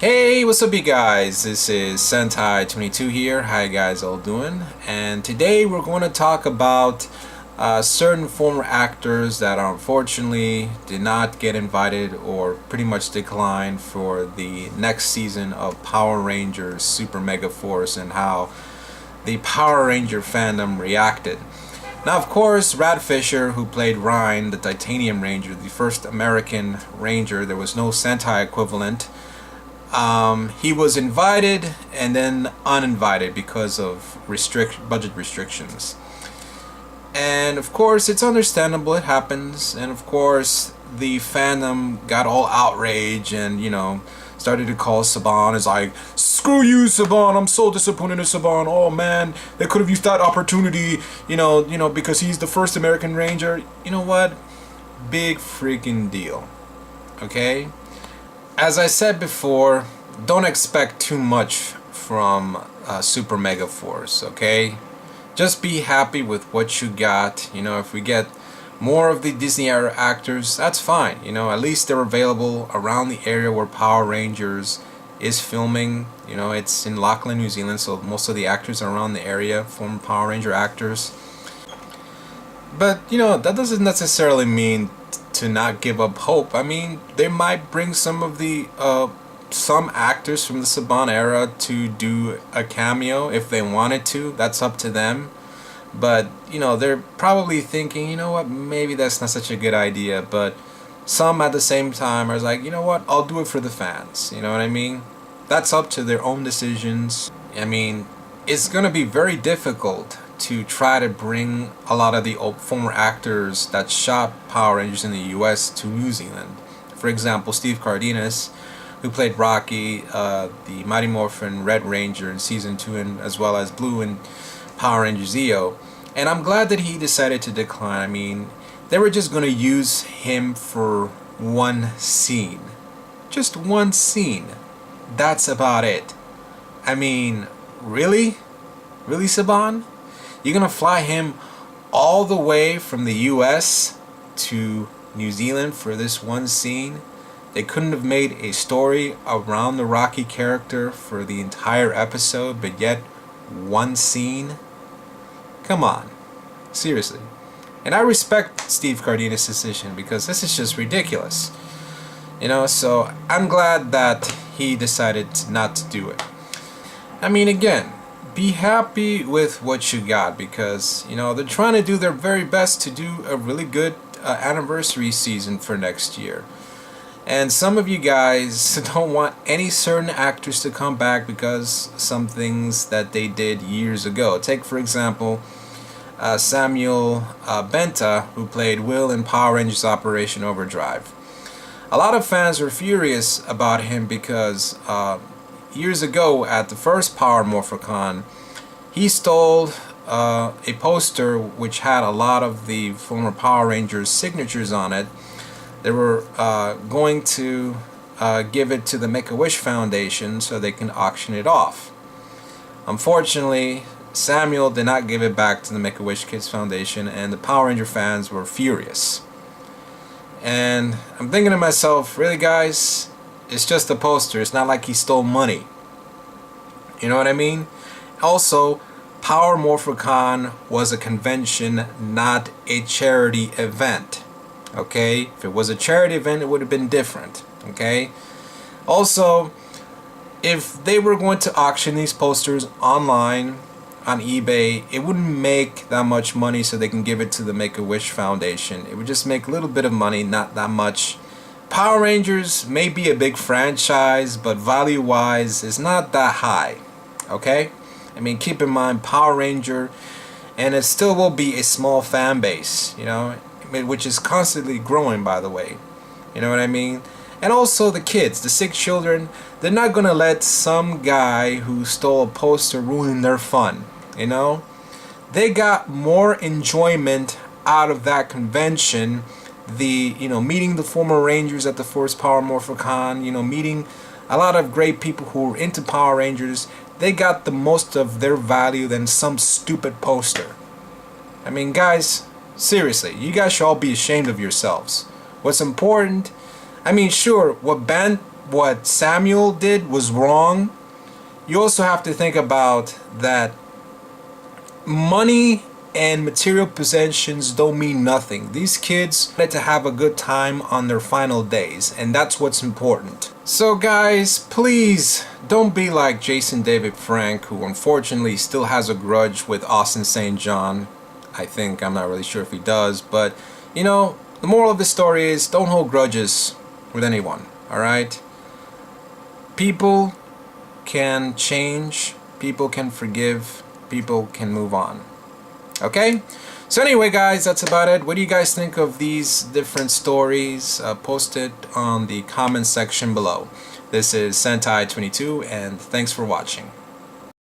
Hey, what's up you guys? This is Sentai22 here. How you guys all doing? And today we're going to talk about certain former actors that unfortunately did not get invited or pretty much declined for the next season of Power Rangers Super Megaforce and how the Power Ranger fandom reacted. Now, of course, Rad Fisher, who played Ryan, the Titanium Ranger, the first American Ranger, there was no Sentai equivalent. He was invited and then uninvited because of budget restrictions. And of course, it's understandable, it happens. And of course, the fandom got all outraged and, started to call Saban as like, screw you, Saban, I'm so disappointed in Saban. Oh man, they could have used that opportunity, because he's the first American Ranger. You know what? Big freaking deal. Okay? As I said before, don't expect too much from Super Megaforce, okay? Just be happy with what you got. If we get more of the Disney era actors, that's fine. At least they're available around the area where Power Rangers is filming. It's in Auckland, New Zealand, so most of the actors are around the area, former Power Ranger actors. But, that doesn't necessarily mean to not give up hope. I mean, they might bring some of the some actors from the Saban era to do a cameo if they wanted to. That's up to them. But they're probably thinking, you know what, maybe that's not such a good idea. But some at the same time are like, you know what, I'll do it for the fans. You know what I mean? That's up to their own decisions. I mean, it's gonna be very difficult to try to bring a lot of the former actors that shot Power Rangers in the US to New Zealand. For example, Steve Cardenas, who played Rocky, the Mighty Morphin Red Ranger in Season 2, and as well as Blue in Power Rangers Zeo. And I'm glad that he decided to decline. I mean, they were just going to use him for one scene. Just one scene. That's about it. I mean, really? Really, Saban? You're gonna fly him all the way from the US to New Zealand for this one scene? They couldn't have made a story around the Rocky character for the entire episode, but yet one scene? Come on. Seriously. And I respect Steve Cardenas' decision because this is just ridiculous. So I'm glad that he decided not to do it. I mean, again, be happy with what you got because they're trying to do their very best to do a really good anniversary season for next year. And some of you guys don't want any certain actors to come back because some things that they did years ago. Take for example Samuel Benta, who played Will in Power Rangers Operation Overdrive. A lot of fans were furious about him because years ago at the first Power Morphicon, he stole a poster which had a lot of the former Power Rangers signatures on it. They were going to give it to the Make-A-Wish Foundation so they can auction it off. Unfortunately, Samuel did not give it back to the Make-A-Wish Kids Foundation, and the Power Ranger fans were furious. And I'm thinking to myself, really guys? It's just a poster. It's not like he stole money. You know what I mean? Also, Power Morphicon was a convention, not a charity event. Okay? If it was a charity event, it would have been different. Okay? Also, if they were going to auction these posters online on eBay, it wouldn't make that much money so they can give it to the Make-A-Wish Foundation. It would just make a little bit of money, not that much. Power Rangers may be a big franchise, but value-wise, it's not that high. Okay? I mean, keep in mind, Power Ranger, and it still will be a small fan base, which is constantly growing, by the way. You know what I mean? And also the kids, the 6 children, they're not going to let some guy who stole a poster ruin their fun, They got more enjoyment out of that convention, meeting the former Rangers at the first Power Morphicon, meeting a lot of great people who were into Power Rangers. They got the most of their value than some stupid poster. I mean, guys, seriously, you guys should all be ashamed of yourselves. What's important, I mean, sure, what what Samuel did was wrong, you also have to think about that money and material possessions don't mean nothing. These kids wanted to have a good time on their final days, and that's what's important. So guys, please don't be like Jason David Frank, who unfortunately still has a grudge with Austin St. John. I'm not really sure if he does, but you know, the moral of the story is don't hold grudges with anyone, alright? People can change, people can forgive, people can move on. Okay? So anyway guys, that's about it. What do you guys think of these different stories? Post it on the comment section below. This is Sentai 22 and thanks for watching.